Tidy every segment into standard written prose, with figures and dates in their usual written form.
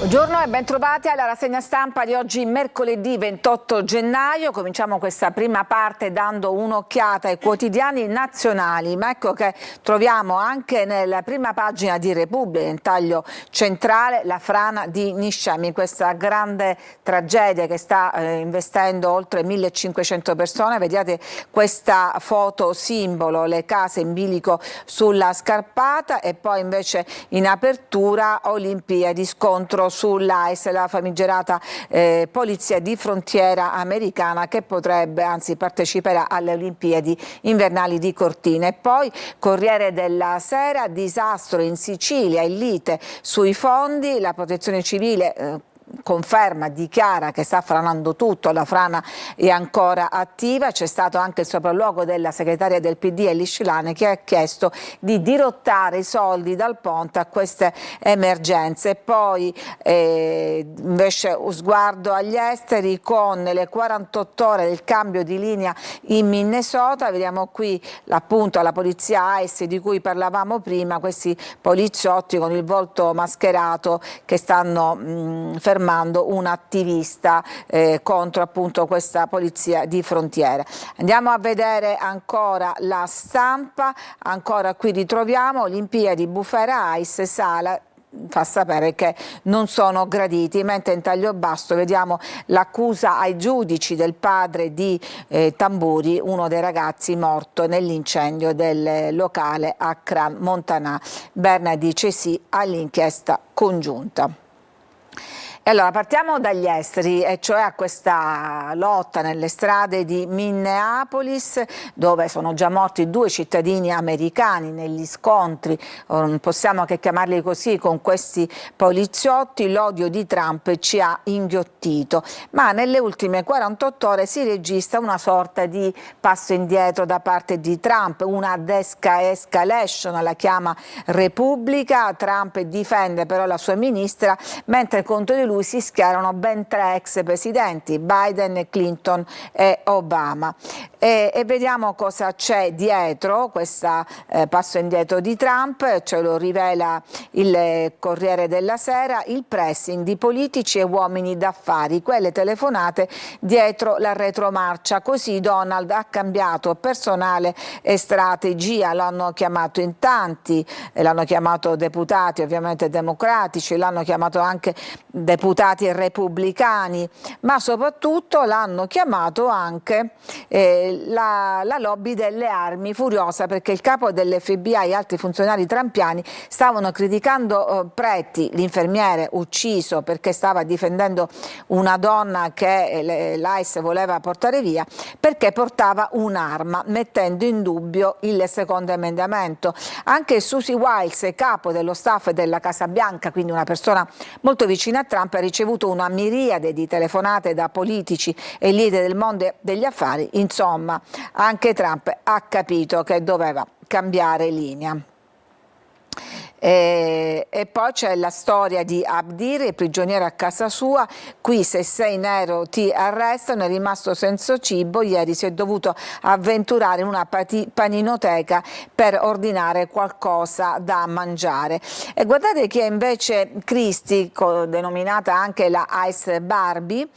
Buongiorno e bentrovati alla rassegna stampa di oggi, mercoledì 28 gennaio. Cominciamo questa prima parte dando un'occhiata ai quotidiani nazionali, ma ecco che troviamo anche nella prima pagina di Repubblica, in taglio centrale, la frana di Niscemi, questa grande tragedia che sta investendo oltre 1500 persone. Vediate questa foto simbolo, le case in bilico sulla scarpata, e poi invece in apertura Olimpiadi, scontro sull'AIS, la famigerata polizia di frontiera americana che potrebbe, anzi parteciperà alle Olimpiadi invernali di Cortina. E poi Corriere della Sera, disastro in Sicilia, in lite sui fondi, la protezione civile conferma, dichiara che sta franando tutto, la frana è ancora attiva. C'è stato anche il sopralluogo della segretaria del PD Elly Schlein, che ha chiesto di dirottare i soldi dal ponte a queste emergenze. Poi invece sguardo agli esteri con le 48 ore del cambio di linea in Minnesota. Vediamo qui appunto la polizia AIS di cui parlavamo prima, questi poliziotti con il volto mascherato che stanno fermando un attivista contro appunto questa polizia di frontiera. Andiamo a vedere ancora La Stampa, ancora qui ritroviamo Olimpiadi, bufera AIS, Sala fa sapere che non sono graditi, mentre in taglio basso vediamo l'accusa ai giudici del padre di Tamburi, uno dei ragazzi morto nell'incendio del locale a Cran Montanà. Berna dice sì all'inchiesta congiunta. E allora partiamo dagli esteri, e cioè a questa lotta nelle strade di Minneapolis, dove sono già morti 2 cittadini americani negli scontri, non possiamo che chiamarli così, con questi poliziotti. L'odio di Trump ci ha inghiottito, ma nelle ultime 48 ore si registra una sorta di passo indietro da parte di Trump, una de-escalation, la chiama Repubblica. Trump difende però la sua ministra, mentre contro di lui si schierano ben 3 ex presidenti, Biden, Clinton e Obama. E vediamo cosa c'è dietro questo passo indietro di Trump. Ce lo rivela il Corriere della Sera: il pressing di politici e uomini d'affari, quelle telefonate dietro la retromarcia. Così Donald ha cambiato personale e strategia, l'hanno chiamato in tanti, l'hanno chiamato deputati ovviamente democratici, l'hanno chiamato anche deputati repubblicani, ma soprattutto l'hanno chiamato anche la lobby delle armi, furiosa perché il capo dell'FBI e altri funzionari trumpiani stavano criticando Preti, l'infermiere ucciso perché stava difendendo una donna che l'ICE voleva portare via, perché portava un'arma, mettendo in dubbio il secondo emendamento. Anche Susie Wiles, capo dello staff della Casa Bianca, quindi una persona molto vicina a Trump, ha ricevuto una miriade di telefonate da politici e leader del mondo degli affari. Insomma, anche Trump ha capito che doveva cambiare linea. E poi c'è la storia di Abdir, il prigioniero a casa sua. Qui se sei nero ti arrestano, è rimasto senza cibo, ieri si è dovuto avventurare in una paninoteca per ordinare qualcosa da mangiare. E guardate che invece Christie, denominata anche la Ice Barbie,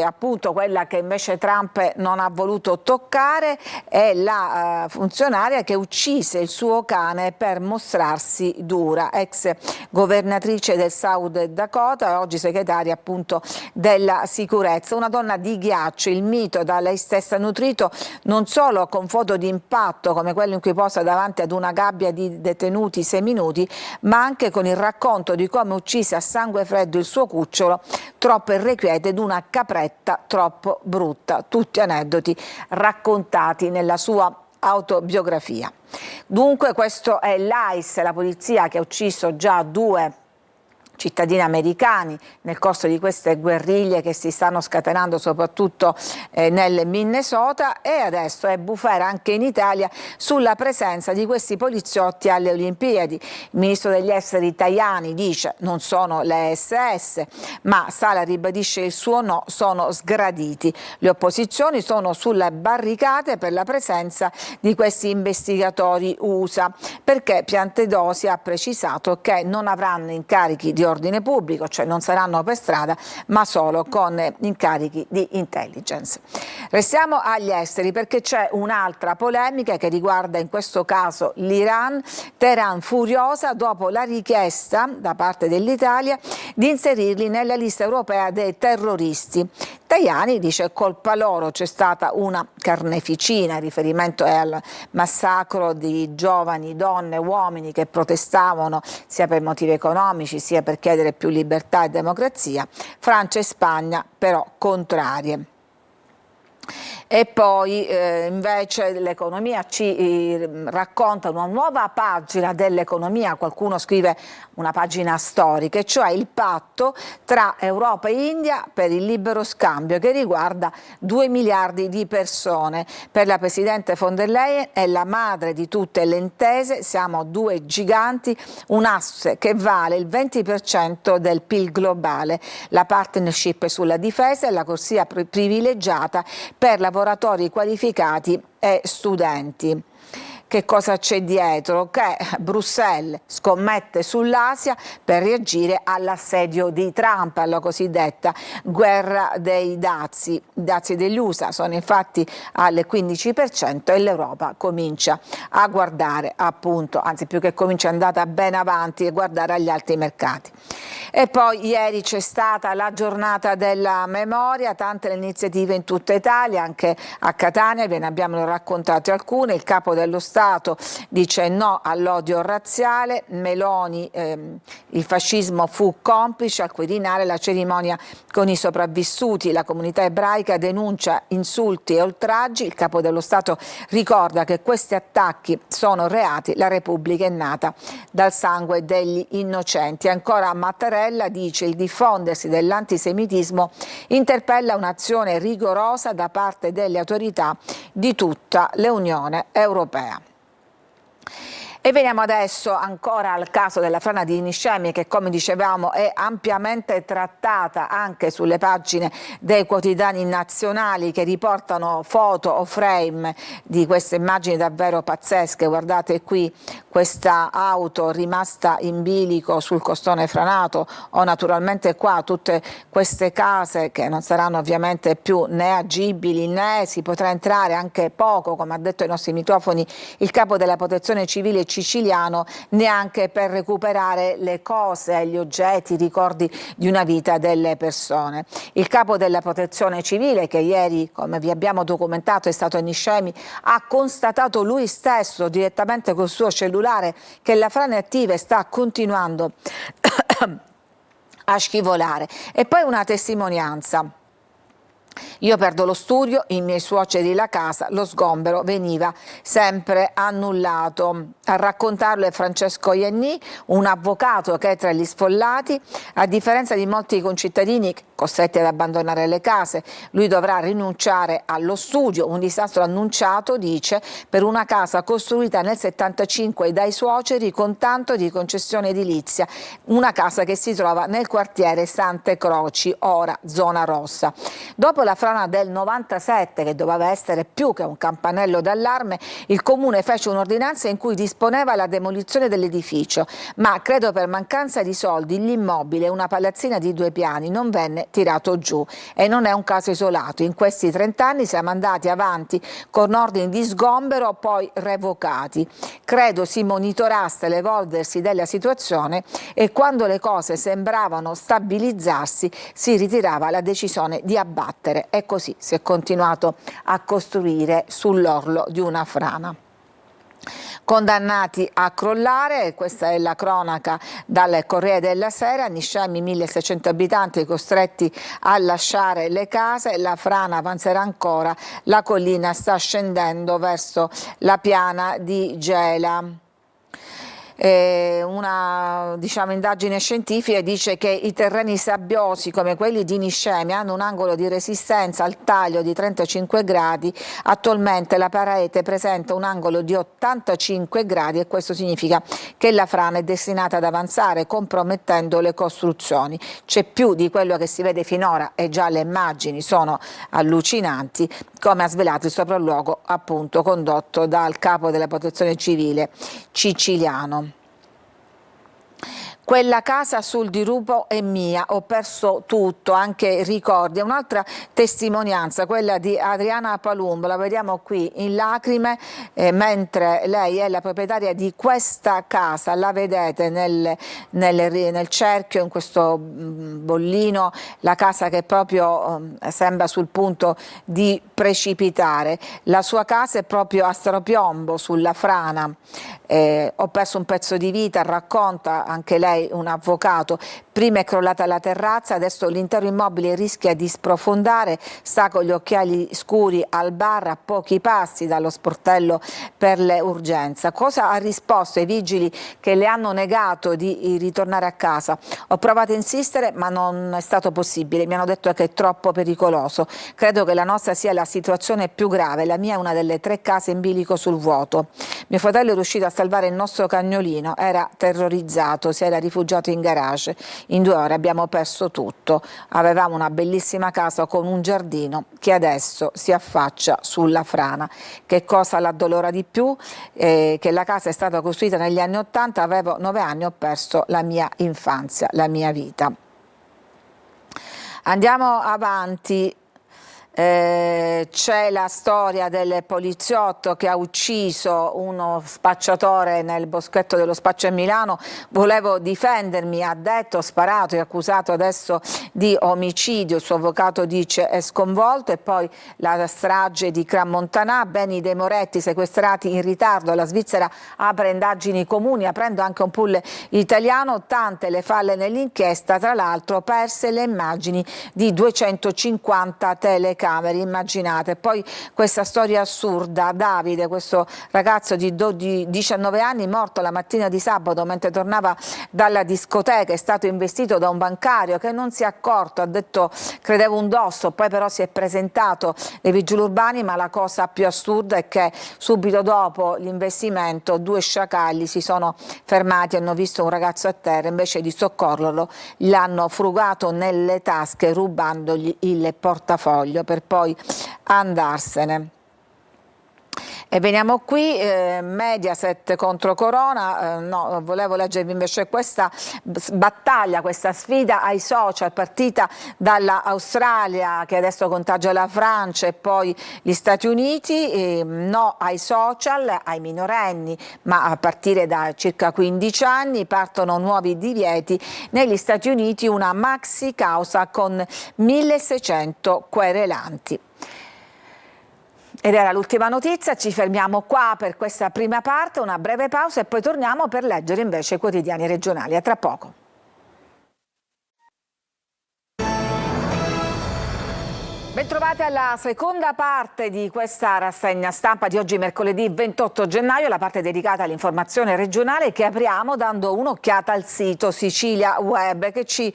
appunto quella che invece Trump non ha voluto toccare, è la funzionaria che uccise il suo cane per mostrarsi dura, ex governatrice del South Dakota, oggi segretaria appunto della sicurezza. Una donna di ghiaccio, il mito da lei stessa nutrito non solo con foto di impatto come quello in cui posa davanti ad una gabbia di detenuti seminuti, ma anche con il racconto di come uccise a sangue freddo il suo cucciolo, troppo irrequieto, ed una capretta troppo brutta. Tutti aneddoti raccontati nella sua autobiografia. Dunque questo è l'ICE, la polizia che ha ucciso già 2 cittadini americani nel corso di queste guerriglie che si stanno scatenando soprattutto nel Minnesota, e adesso è bufera anche in Italia sulla presenza di questi poliziotti alle Olimpiadi. Il ministro degli esteri Tajani dice non sono le SS, ma Sala ribadisce il suo no, sono sgraditi. Le opposizioni sono sulle barricate per la presenza di questi investigatori USA, perché Piantedosi ha precisato che non avranno incarichi di di ordine pubblico, cioè non saranno per strada ma solo con incarichi di intelligence. Restiamo agli esteri perché c'è un'altra polemica che riguarda in questo caso l'Iran. Teheran furiosa dopo la richiesta da parte dell'Italia di inserirli nella lista europea dei terroristi. Tajani dice colpa loro, c'è stata una carneficina, il riferimento è al massacro di giovani, donne, uomini che protestavano sia per motivi economici sia per chiedere più libertà e democrazia. Francia e Spagna però contrarie. E poi invece l'economia ci racconta una nuova pagina dell'economia, qualcuno scrive una pagina storica, e cioè il patto tra Europa e India per il libero scambio che riguarda 2 miliardi di persone. Per la Presidente von der Leyen è la madre di tutte le intese, siamo 2 giganti, un asse che vale il 20% del PIL globale, la partnership sulla difesa e la corsia privilegiata per lavoratori qualificati e studenti. Che cosa c'è dietro? Che Bruxelles scommette sull'Asia per reagire all'assedio di Trump, alla cosiddetta guerra dei dazi. I dazi degli USA sono infatti al 15% e l'Europa comincia a guardare, appunto, anzi più che comincia è andata ben avanti, a guardare agli altri mercati. E poi ieri c'è stata la giornata della memoria, tante le iniziative in tutta Italia, anche a Catania, ve ne abbiamo raccontate alcune. Il capo dello Stato dice no all'odio razziale, Meloni, il fascismo fu complice, al Quirinale la cerimonia con i sopravvissuti, la comunità ebraica denuncia insulti e oltraggi, il capo dello Stato ricorda che questi attacchi sono reati, la Repubblica è nata dal sangue degli innocenti. Ancora Mattarella dice il diffondersi dell'antisemitismo interpella un'azione rigorosa da parte delle autorità di tutta l'Unione Europea. E veniamo adesso ancora al caso della frana di Niscemi che, come dicevamo, è ampiamente trattata anche sulle pagine dei quotidiani nazionali che riportano foto o frame di queste immagini davvero pazzesche. Guardate qui questa auto rimasta in bilico sul costone franato, o naturalmente qua tutte queste case che non saranno ovviamente più né agibili né si potrà entrare, anche poco, come ha detto ai nostri microfoni il capo della Protezione Civile siciliano, neanche per recuperare le cose, gli oggetti, i ricordi di una vita delle persone. Il capo della Protezione Civile, che ieri, come vi abbiamo documentato, è stato a Niscemi, ha constatato lui stesso direttamente col suo cellulare che la frana è attiva e sta continuando a scivolare. E poi una testimonianza. Io perdo lo studio, i miei suoceri la casa, lo sgombero veniva sempre annullato. A raccontarlo è Francesco Ianni, un avvocato che è tra gli sfollati. A differenza di molti concittadini costretti ad abbandonare le case, lui dovrà rinunciare allo studio, un disastro annunciato, dice, per una casa costruita nel 75 dai suoceri con tanto di concessione edilizia, una casa che si trova nel quartiere Sante Croci, ora zona rossa. Dopo la frana del 97, che doveva essere più che un campanello d'allarme, il comune fece un'ordinanza in cui disponeva la demolizione dell'edificio, ma credo per mancanza di soldi l'immobile, una palazzina di 2 piani, non venne tirato giù. E non è un caso isolato, in questi 30 anni siamo andati avanti con ordini di sgombero poi revocati. Credo si monitorasse l'evolversi della situazione e quando le cose sembravano stabilizzarsi si ritirava la decisione di abbattere, e così si è continuato a costruire sull'orlo di una frana. Condannati a crollare, questa è la cronaca dal Corriere della Sera, Niscemi 1600 abitanti costretti a lasciare le case, la frana avanzerà ancora, la collina sta scendendo verso la piana di Gela. Una indagine scientifica dice che i terreni sabbiosi come quelli di Niscemi hanno un angolo di resistenza al taglio di 35 gradi, attualmente la parete presenta un angolo di 85 gradi e questo significa che la frana è destinata ad avanzare compromettendo le costruzioni. C'è più di quello che si vede finora e già le immagini sono allucinanti, come ha svelato il sopralluogo appunto condotto dal capo della Protezione Civile siciliano. Quella casa sul dirupo è mia, ho perso tutto, anche ricordi. Un'altra testimonianza, quella di Adriana Palumbo, la vediamo qui in lacrime, mentre lei è la proprietaria di questa casa, la vedete nel cerchio, in questo bollino, la casa che proprio sembra sul punto di precipitare. La sua casa è proprio a strapiombo sulla frana. Ho perso un pezzo di vita, racconta anche lei un avvocato, prima è crollata la terrazza, adesso l'intero immobile rischia di sprofondare, sta con gli occhiali scuri al bar a pochi passi dallo sportello per le urgenze. Cosa ha risposto ai vigili che le hanno negato di ritornare a casa? Ho provato a insistere ma non è stato possibile, mi hanno detto che è troppo pericoloso, credo che la nostra sia la situazione più grave, la mia è una delle 3 case in bilico sul vuoto. Mio fratello è riuscito a salvare il nostro cagnolino, era terrorizzato, si era rifugiato in garage. In 2 ore abbiamo perso tutto. Avevamo una bellissima casa con un giardino che adesso si affaccia sulla frana. Che cosa l'addolora di più? Che la casa è stata costruita negli anni '80, avevo 9 anni, ho perso la mia infanzia, la mia vita. Andiamo avanti. C'è la storia del poliziotto che ha ucciso uno spacciatore nel boschetto dello Spaccio a Milano. Volevo difendermi, ha detto, sparato, è accusato adesso di omicidio, il suo avvocato dice è sconvolto. E poi la strage di Crans-Montana, beni dei Moretti sequestrati in ritardo, la Svizzera apre indagini comuni aprendo anche un pool italiano, tante le falle nell'inchiesta, tra l'altro perse le immagini di 250 telecamere. Immaginate. Poi questa storia assurda, Davide, questo ragazzo di 19 anni morto la mattina di sabato mentre tornava dalla discoteca, è stato investito da un bancario che non si è accorto, ha detto credevo un dosso, poi però si è presentato nei vigili urbani, ma la cosa più assurda è che subito dopo l'investimento 2 sciacalli si sono fermati, hanno visto un ragazzo a terra, invece di soccorrerlo l'hanno frugato nelle tasche rubandogli il portafoglio per poi andarsene. E veniamo qui, Mediaset contro Corona, no, volevo leggervi invece questa battaglia, questa sfida ai social partita dall'Australia che adesso contagia la Francia e poi gli Stati Uniti, no ai social, ai minorenni, ma a partire da circa 15 anni partono nuovi divieti, negli Stati Uniti una maxi causa con 1600 querelanti. Ed era l'ultima notizia, ci fermiamo qua per questa prima parte, una breve pausa e poi torniamo per leggere invece i quotidiani regionali. A tra poco. Bentrovati alla seconda parte di questa rassegna stampa di oggi mercoledì 28 gennaio, la parte dedicata all'informazione regionale che apriamo dando un'occhiata al sito Sicilia Web che ci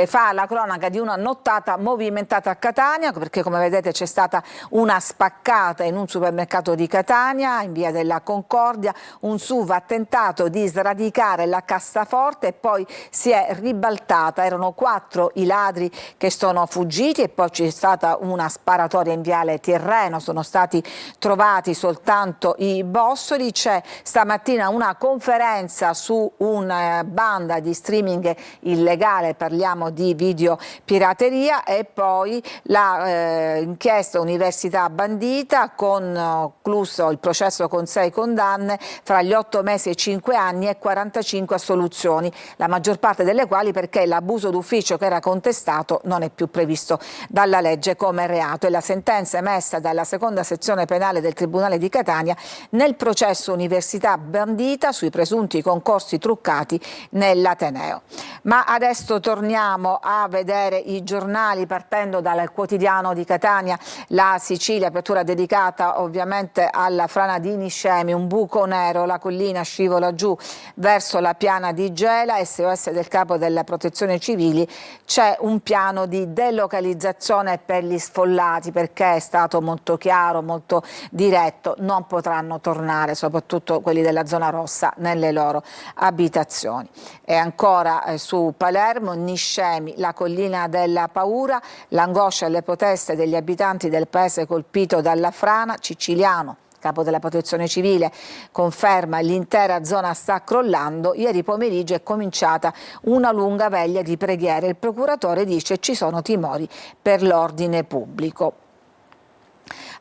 fa la cronaca di una nottata movimentata a Catania, perché come vedete c'è stata una spaccata in un supermercato di Catania in via della Concordia, un SUV ha tentato di sradicare la cassaforte e poi si è ribaltata, erano 4 i ladri che sono fuggiti e poi c'è stata una sparatoria in viale Tirreno, sono stati trovati soltanto i bossoli. C'è stamattina una conferenza su una banda di streaming illegale, parliamo di videopirateria, e poi l'inchiesta Università bandita, concluso il processo con 6 condanne fra gli 8 mesi e 5 anni e 45 assoluzioni, la maggior parte delle quali perché l'abuso d'ufficio che era contestato non è più previsto dalla legge come reato, e la sentenza emessa dalla seconda sezione penale del Tribunale di Catania nel processo Università bandita sui presunti concorsi truccati nell'Ateneo. Ma adesso torniamo a vedere i giornali partendo dal quotidiano di Catania, La Sicilia, apertura dedicata ovviamente alla frana di Niscemi, un buco nero, la collina scivola giù verso la piana di Gela, SOS del capo della protezione civile, c'è un piano di delocalizzazione per gli sfollati perché è stato molto chiaro, molto diretto, non potranno tornare, soprattutto quelli della zona rossa, nelle loro abitazioni. E ancora su Palermo, Niscemi, la collina della paura, l'angoscia e le proteste degli abitanti del paese colpito dalla frana, Ciciliano, capo della Protezione Civile conferma l'intera zona sta crollando. Ieri pomeriggio è cominciata una lunga veglia di preghiere. Il procuratore dice ci sono timori per l'ordine pubblico.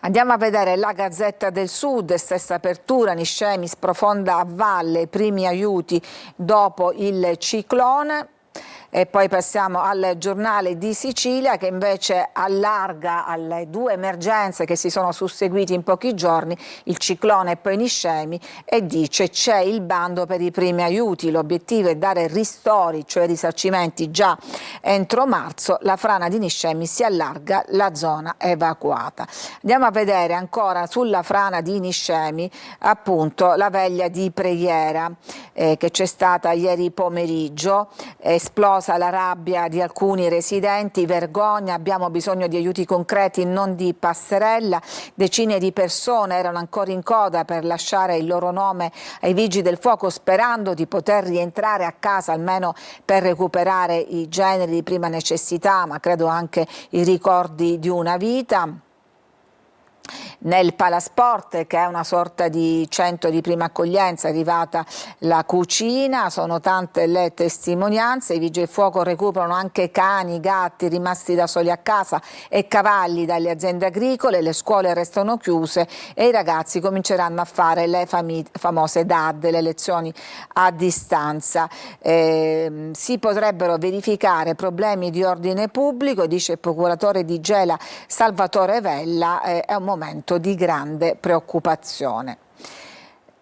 Andiamo a vedere la Gazzetta del Sud, stessa apertura, Niscemi sprofonda a valle, primi aiuti dopo il ciclone. E poi passiamo al Giornale di Sicilia, che invece allarga alle due emergenze che si sono susseguiti in pochi giorni, il ciclone e poi Niscemi, e dice c'è il bando per i primi aiuti, l'obiettivo è dare ristori, cioè risarcimenti già entro marzo, la frana di Niscemi si allarga, la zona evacuata. Andiamo a vedere ancora sulla frana di Niscemi appunto la veglia di preghiera che c'è stata ieri pomeriggio, esplosa la rabbia di alcuni residenti, vergogna, abbiamo bisogno di aiuti concreti, non di passerella. Decine di persone erano ancora in coda per lasciare il loro nome ai vigili del fuoco, sperando di poter rientrare a casa almeno per recuperare i generi di prima necessità, ma credo anche i ricordi di una vita. Nel Palasport, che è una sorta di centro di prima accoglienza, è arrivata la cucina, sono tante le testimonianze, i vigili del fuoco recuperano anche cani, gatti rimasti da soli a casa e cavalli dalle aziende agricole, le scuole restano chiuse e i ragazzi cominceranno a fare le famose DAD, le lezioni a distanza. Si potrebbero verificare problemi di ordine pubblico, dice il procuratore di Gela Salvatore Vella, è un momento di grande preoccupazione.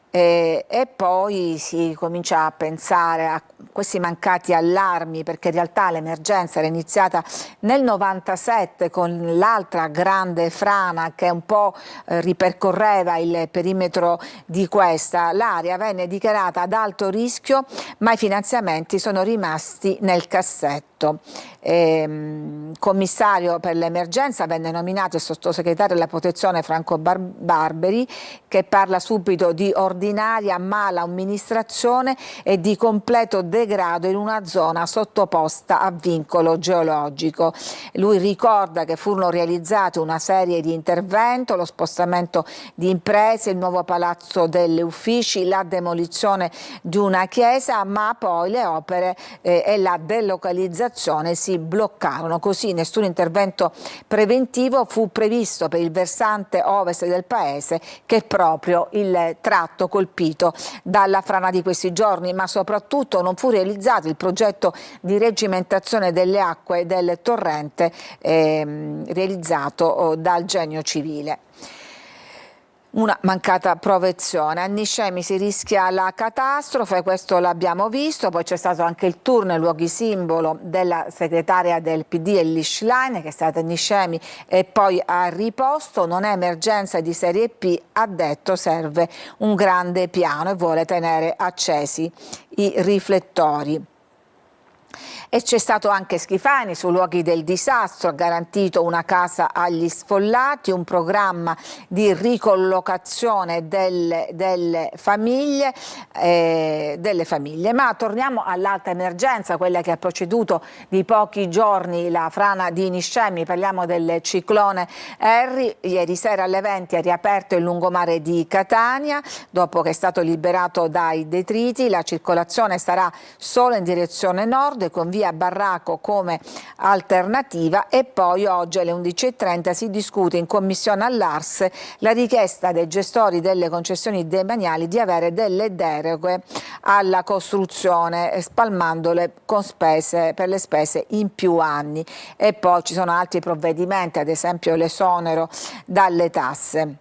E poi si comincia a pensare a questi mancati allarmi, perché in realtà l'emergenza era iniziata nel 97 con l'altra grande frana che un po' ripercorreva il perimetro di questa. L'area venne dichiarata ad alto rischio, ma i finanziamenti sono rimasti nel cassetto. Commissario per l'emergenza venne nominato il sottosegretario della protezione Franco Barberi, che parla subito di ordinaria mala amministrazione e di completo degrado in una zona sottoposta a vincolo geologico. Lui ricorda che furono realizzate una serie di interventi, lo spostamento di imprese, il nuovo palazzo delle uffici, la demolizione di una chiesa, ma poi le opere e la delocalizzazione si bloccarono. Così nessun intervento preventivo fu previsto per il versante ovest del paese, che è proprio il tratto colpito dalla frana di questi giorni, ma soprattutto non fu realizzato il progetto di reggimentazione delle acque del torrente realizzato dal Genio Civile. Una mancata protezione. A Niscemi si rischia la catastrofe, questo l'abbiamo visto, poi c'è stato anche il tour nei luoghi simbolo della segretaria del PD Elly Schlein, che è stata a Niscemi e poi a riposto. Non è emergenza di serie P, ha detto, serve un grande piano e vuole tenere accesi i riflettori. E c'è stato anche Schifani sui luoghi del disastro, ha garantito una casa agli sfollati, un programma di ricollocazione delle famiglie. Ma torniamo all'alta emergenza, quella che ha proceduto di pochi giorni la frana di Niscemi, parliamo del ciclone Harry. Ieri sera alle 20 è riaperto il lungomare di Catania, dopo che è stato liberato dai detriti. La circolazione sarà solo in direzione nord, con via Barraco come alternativa, e poi oggi alle 11:30 si discute in commissione all'Ars la richiesta dei gestori delle concessioni demaniali di avere delle deroghe alla costruzione, spalmandole con per le spese in più anni. E poi ci sono altri provvedimenti, ad esempio l'esonero dalle tasse.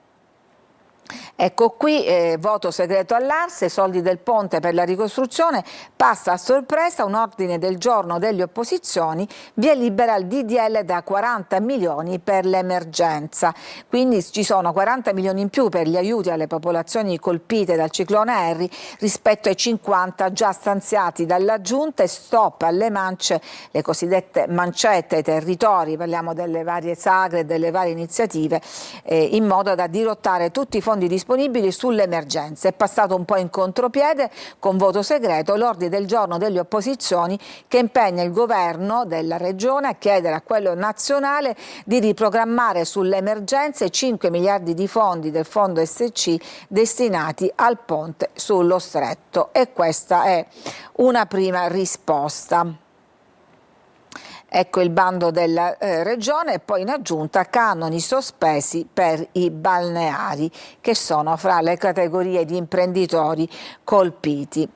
Ecco qui, voto segreto all'Ars, soldi del ponte per la ricostruzione, passa a sorpresa un ordine del giorno delle opposizioni, via libera il DDL da 40 milioni per l'emergenza. Quindi ci sono 40 milioni in più per gli aiuti alle popolazioni colpite dal ciclone Harry rispetto ai 50 già stanziati dalla Giunta, e stop alle mance, le cosiddette mancette ai territori, parliamo delle varie sagre e delle varie iniziative, in modo da dirottare tutti i fondi disponibili disponibili sulle emergenze. È passato un po' in contropiede con voto segreto l'ordine del giorno delle opposizioni che impegna il governo della regione a chiedere a quello nazionale di riprogrammare sulle emergenze 5 miliardi di fondi del fondo SC destinati al ponte sullo Stretto, e questa è una prima risposta. Ecco il bando della regione, e poi in aggiunta canoni sospesi per i balneari, che sono fra le categorie di imprenditori colpiti.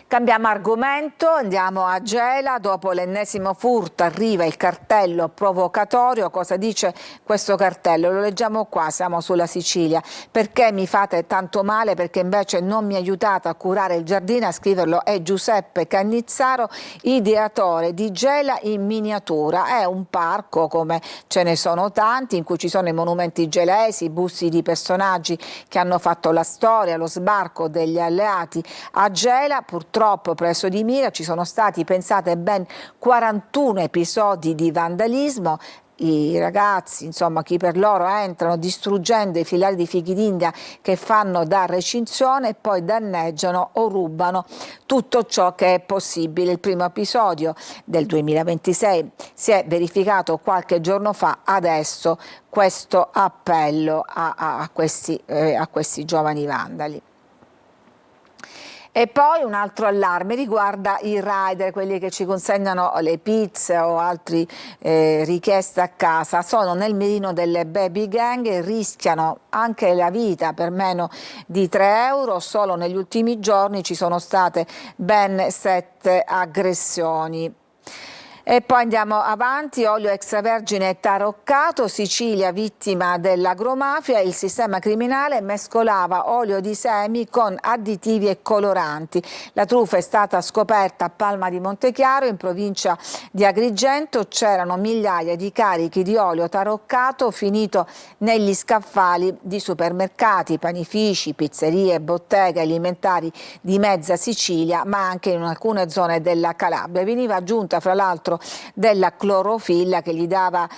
Cambiamo argomento, andiamo a Gela. Dopo l'ennesimo furto arriva il cartello provocatorio. Cosa dice questo cartello? Lo leggiamo qua, siamo sulla Sicilia. Perché mi fate tanto male? Perché invece non mi aiutate a curare il giardino. A scriverlo è Giuseppe Cannizzaro, ideatore di Gela in miniatura. È un parco, come ce ne sono tanti, in cui ci sono i monumenti gelesi, i busti di personaggi che hanno fatto la storia, lo sbarco degli alleati a Gela. Purtroppo preso di mira ci sono stati, pensate, ben 41 episodi di vandalismo. I ragazzi, insomma, chi per loro entrano distruggendo i filari di fichi d'India che fanno da recinzione e poi danneggiano o rubano tutto ciò che è possibile. Il primo episodio del 2026 si è verificato qualche giorno fa. Adesso questo appello a questi giovani vandali. E poi un altro allarme riguarda i rider, quelli che ci consegnano le pizze o altre richieste a casa. Sono nel mirino delle baby gang e rischiano anche la vita per meno di 3 euro. Solo negli ultimi giorni ci sono state ben 7 aggressioni. E poi andiamo avanti, olio extravergine taroccato, Sicilia vittima dell'agromafia. Il sistema criminale mescolava olio di semi con additivi e coloranti. La truffa è stata scoperta a Palma di Montechiaro, in provincia di Agrigento. C'erano migliaia di carichi di olio taroccato finito negli scaffali di supermercati, panifici, pizzerie, botteghe alimentari di mezza Sicilia, ma anche in alcune zone della Calabria. Veniva aggiunta fra l'altro della clorofilla che gli dava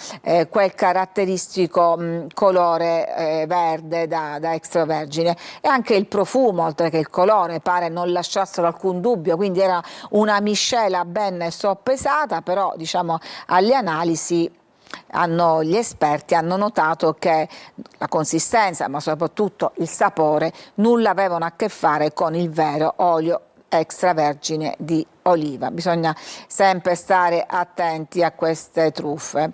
quel caratteristico colore verde da extravergine, e anche il profumo, oltre che il colore, pare non lasciassero alcun dubbio, quindi era una miscela ben soppesata. Però diciamo alle analisi gli esperti hanno notato che la consistenza, ma soprattutto il sapore, nulla avevano a che fare con il vero olio extravergine di oliva. Bisogna sempre stare attenti a queste truffe.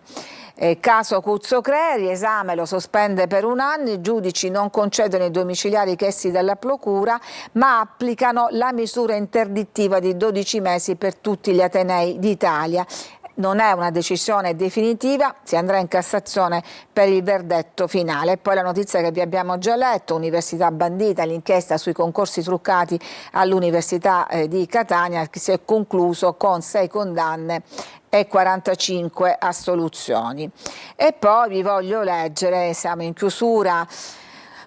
Caso Cuzzocrea, riesame lo sospende per 1 anno, i giudici non concedono i domiciliari chiesti dalla procura, ma applicano la misura interdittiva di 12 mesi per tutti gli atenei d'Italia. Non è una decisione definitiva, si andrà in Cassazione per il verdetto finale. E poi la notizia che vi abbiamo già letto: università bandita, l'inchiesta sui concorsi truccati all'Università di Catania, che si è concluso con 6 condanne e 45 assoluzioni. E poi vi voglio leggere, siamo in chiusura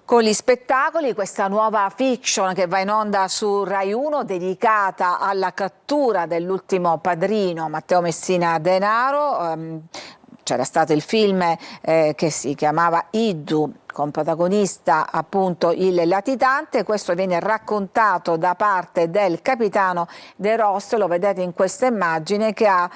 con gli spettacoli, questa nuova fiction che va in onda su Rai 1 dedicata alla cattura dell'ultimo padrino Matteo Messina Denaro. C'era stato il film che si chiamava Iddu, con protagonista appunto il latitante. Questo viene raccontato da parte del capitano De Ross, lo vedete in questa immagine, che ha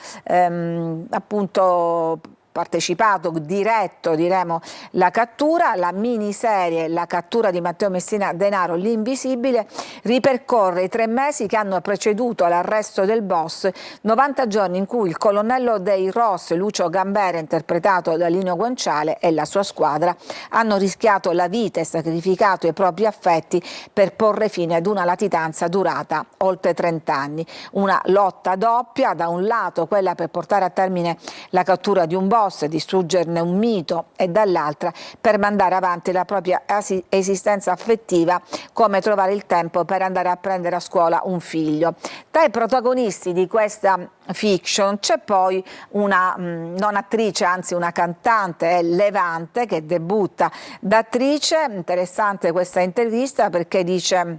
appunto partecipato, diretto, diremo, la cattura. La miniserie La cattura di Matteo Messina Denaro, l'invisibile, ripercorre i 3 mesi che hanno preceduto l'arresto del boss, 90 giorni in cui il colonnello dei Ross, Lucio Gambera, interpretato da Lino Guanciale, e la sua squadra hanno rischiato la vita e sacrificato i propri affetti per porre fine ad una latitanza durata oltre 30 anni. Una lotta doppia: da un lato quella per portare a termine la cattura di un boss, distruggerne un mito, e dall'altra per mandare avanti la propria esistenza affettiva, come trovare il tempo per andare a prendere a scuola un figlio. Tra i protagonisti di questa fiction c'è poi una non attrice, anzi una cantante, è Levante, che debutta da attrice. Interessante questa intervista perché dice: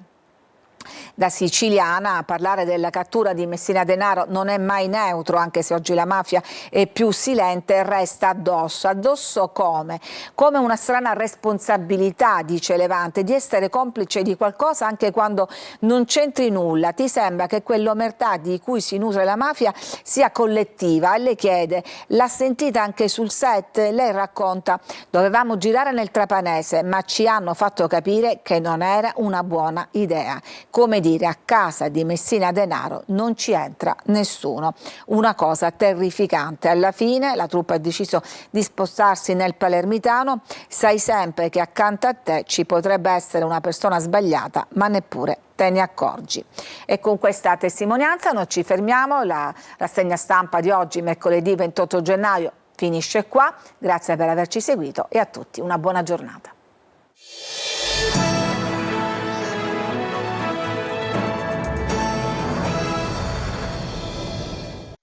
da siciliana, parlare della cattura di Messina Denaro non è mai neutro, anche se oggi la mafia è più silente e resta addosso. Addosso come? Come una strana responsabilità, dice Levante, di essere complice di qualcosa anche quando non c'entri nulla. Ti sembra che quell'omertà di cui si nutre la mafia sia collettiva? E le chiede, l'ha sentita anche sul set? Lei racconta, dovevamo girare nel Trapanese, ma ci hanno fatto capire che non era una buona idea. Come dire, a casa di Messina Denaro non ci entra nessuno. Una cosa terrificante. Alla fine la troupe ha deciso di spostarsi nel palermitano. Sai sempre che accanto a te ci potrebbe essere una persona sbagliata, ma neppure te ne accorgi. E con questa testimonianza noi ci fermiamo. La rassegna stampa di oggi, mercoledì 28 gennaio, finisce qua. Grazie per averci seguito e a tutti una buona giornata.